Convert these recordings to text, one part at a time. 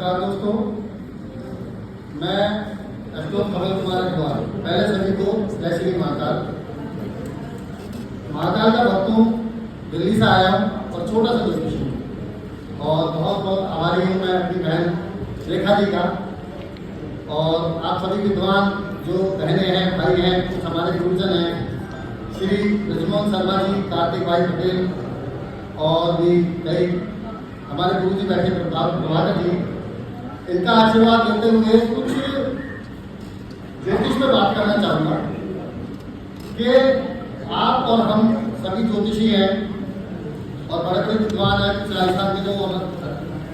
नमस्कार दोस्तों, मैं एस्ट्रो कमल कुमार अग्रवाल। पहले सभी को जय श्री महाकाल। महाकाल का भक्त हूँ, दिल्ली से आया हूँ और छोटा सा ज्योतिषी हूँ और बहुत बहुत आभारी हूँ मैं अपनी बहन रेखा जी का और आप सभी विद्वान जो बहनें हैं, भाई हैं, कुछ हमारे गुरुजन हैं, श्री ब्रजमोहन शर्मा जी, कार्तिक भाई पटेल और भी कई हमारे गुरु जी बैठे प्रभाकर जी, इनका आशीर्वाद लेते हुए कुछ ज्योतिष में बात करना चाहूँगा कि आप और हम सभी ज्योतिषी हैं और बड़े बड़े विद्वान हैं। कुछ राजस्थान के जो और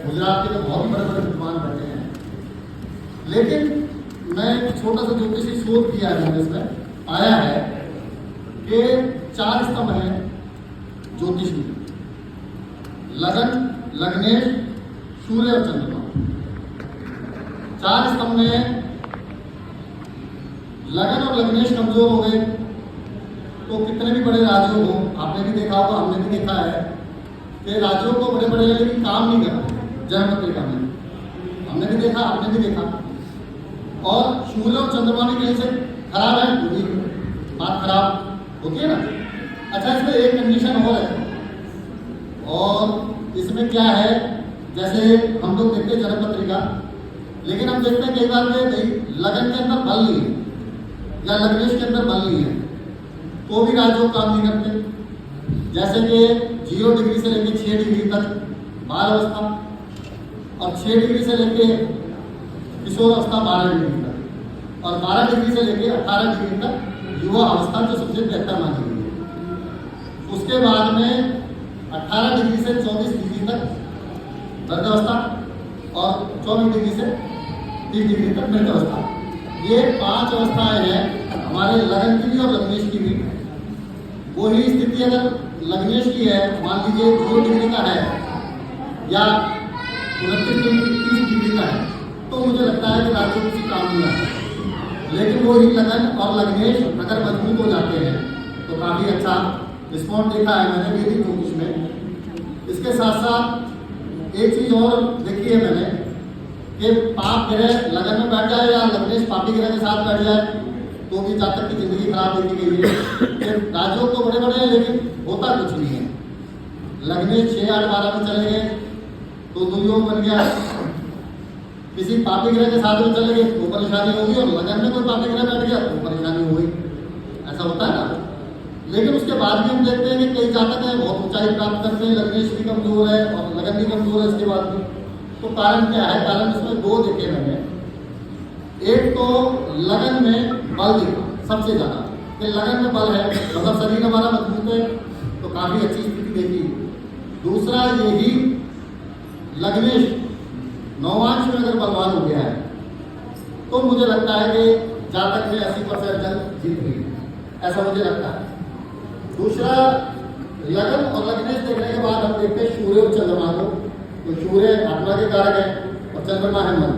गुजरात के जो बहुत ही बड़े बड़े विद्वान बैठे हैं, लेकिन मैं एक छोटा सा ज्योतिषी शोध किया है, मैंने इसमें आया है कि 4 स्तंभ हैं ज्योतिष में: लगन, लग्नेश, सूर्य और चंद्रमा। 4 स्तंभ में लगन और लग्नेश कमजोर हो गए तो कितने भी बड़े राजयोग हो, आपने भी देखा होगा, हमने भी देखा है कि राजयोग तो बड़े बड़े हैं लेकिन काम नहीं करते जन्म पत्रिका में। हमने भी देखा, आपने भी देखा। और सूर्य और चंद्रमा भी कहीं से खराब है, पूरी बात खराब होती है ना। अच्छा, इसमें एक कंडीशन और है और इसमें क्या है, जैसे हम लोग देखते हैं जन्म पत्रिका, लेकिन हम देखते हैं कई बार में लगन के अंदर बल नहीं है या लग्नेश के अंदर बल नहीं है तो भी राजयोग काम नहीं करते। जैसे कि 0 डिग्री से लेकर 6 डिग्री तक बाल अवस्था और 6 डिग्री से लेकर किशोर अवस्था 12 डिग्री तक और 12 डिग्री से लेकर 18 डिग्री तक युवा अवस्था जो सबसे बेहतर मानी गई है। उसके बाद में 18 डिग्री से 24 डिग्री तक वृद्धावस्था और 24 डिग्री से 30 डिग्री तक मृतावस्था। ये 5 अवस्थाएं हैं हमारे लगन की भी और लग्नेश की भी। वही स्थिति अगर लग्नेश की है, मान लीजिए 0 डिग्री का है या 29 डिग्री 30 डिग्री का है, तो मुझे लगता है कि राजयोग किसी काम नहीं आता। लेकिन वही लगन और लग्नेश अगर मजबूत हो जाते हैं तो काफ़ी अच्छा रिस्पॉन्स देखा है मैंने भी ज्योतिष में। इसके साथ साथ एक चीज़ और देखी है मैंने कि पाप ग्रह लगन में बैठ जाए या लग्नेश पापी ग्रह के साथ बैठ जाए तो भी जातक की जिंदगी खराब देखी गई है। राजयोग तो बड़े बड़े हैं लेकिन होता कुछ नहीं है। लग्नेश 6, 8, 12 में चले गए तो दुर्योग बन गया। किसी पापी ग्रह के साथ में चले गए तो परेशानी होगी और लगन में कोई पापी ग्रह बैठ गया तो परेशानी होगी। ऐसा होता है ना। लेकिन उसके बाद भी हम देखते हैं कि कई जातक हैं बहुत ऊंचाई प्राप्त करते हैं, लग्नेश भी कमजोर है और लगन भी कमजोर है। इसके बाद भी तो कारण क्या है? कारण इसमें 2 देखे मैंने। एक तो लगन में बल दिखा सबसे ज्यादा कि लगन में बल है, मतलब शरीर हमारा मजबूत है तो काफी अच्छी स्थिति देखी। दूसरा यही लग्नेश नौवांश में अगर बलवान हो गया है तो मुझे लगता है कि जातक में 80% जंग जीत गई, ऐसा मुझे लगता है। दूसरा, लगन और लग्नेश देखने के बाद हम देखते हैं सूर्य और चंद्रमा को। तो सूर्य आत्मा के कारक है और चंद्रमा है मन।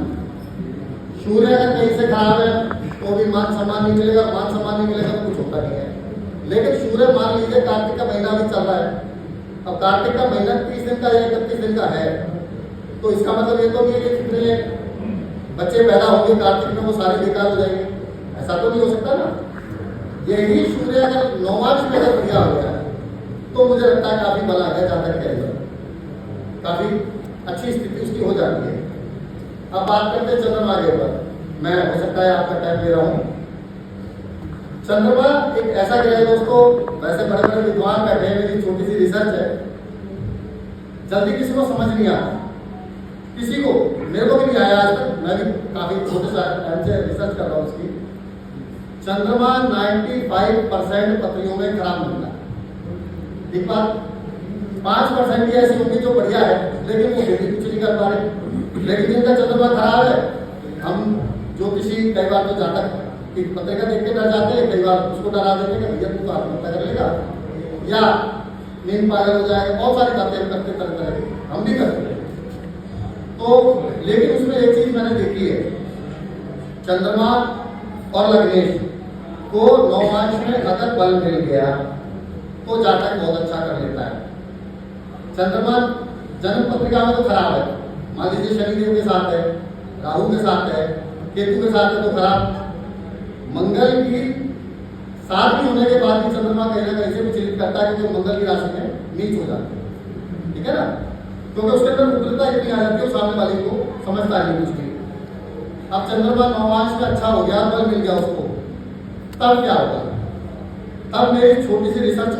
सूर्य अगर कहीं से खराब है तो भी मान सम्मान नहीं मिलेगा, मान सम्मान नहीं मिलेगा तो कुछ होता नहीं है। लेकिन सूर्य मान लीजिए कार्तिक का महीना भी चल रहा है, अब कार्तिक का महीना 30 दिन का या 31 दिन का है तो इसका मतलब ये तो नहीं है कि जितने बच्चे पैदा होंगे कार्तिक में वो सारे बेकार हो जाएंगे, ऐसा तो नहीं हो सकता ना। यही सूर्य अगर नौवांश में अगर बढ़िया हो गया तो मुझे लगता है काफी बल आ गया जातक के अंदर, काफी अच्छी स्थिति उसकी हो जाती है। अब बात करते हैं चंद्रमा के ऊपर। मैं हो सकता है आपका टाइम ले रहा हूँ। चंद्रमा एक ऐसा ग्रह है दोस्तों, वैसे बड़े बड़े विद्वान बैठे हैं, मेरी छोटी सी रिसर्च है, जल्दी किसी को समझ नहीं आता, किसी को, मेरे को भी नहीं आया आज तक। मैं भी काफी छोटे टाइम से रिसर्च कर रहा हूँ उसकी। चंद्रमा 95% पत्रियों में खराब मिलता है। एक बात 5% ही ऐसी होंगी जो बढ़िया है लेकिन वो खेती कुछ नहीं कर पा रहे। लेकिन जिनका चंद्रमा खराब है, हम जो किसी कई बार तो जातक की पत्रिका देख के डर जाते हैं, कई बार उसको डरा देते हैं कि भैया तू तो आत्महत्या कर लेगा या नींद पागल हो जाएगा। बहुत सारी बातें हम करते तरह हम भी करते हैं तो। लेकिन उसमें एक चीज मैंने देखी है, चंद्रमा और लग्नेश को नौवांश में अगर बल मिल गया तो जातक बहुत अच्छा कर लेता है। चंद्रमा जन्म पत्रिका में तो खराब है, मान लीजिए शनिदेव के साथ है, राहु के साथ है, केतु के साथ है तो खराब। मंगल की साथ भी होने के बाद भी चंद्रमा कहीं ना कहीं से विचलित करता है, क्योंकि मंगल की राशि में नीच हो जाता है, ठीक है ना, क्योंकि उसके अंदर उग्रता इतनी आ जाती है सामने वाले को समझता नहीं कुछ भी। अब चंद्रमा नवांश में अच्छा हो गया, बल मिल गया उसको, तब क्या होगा? तब मेरी छोटी सी रिसर्च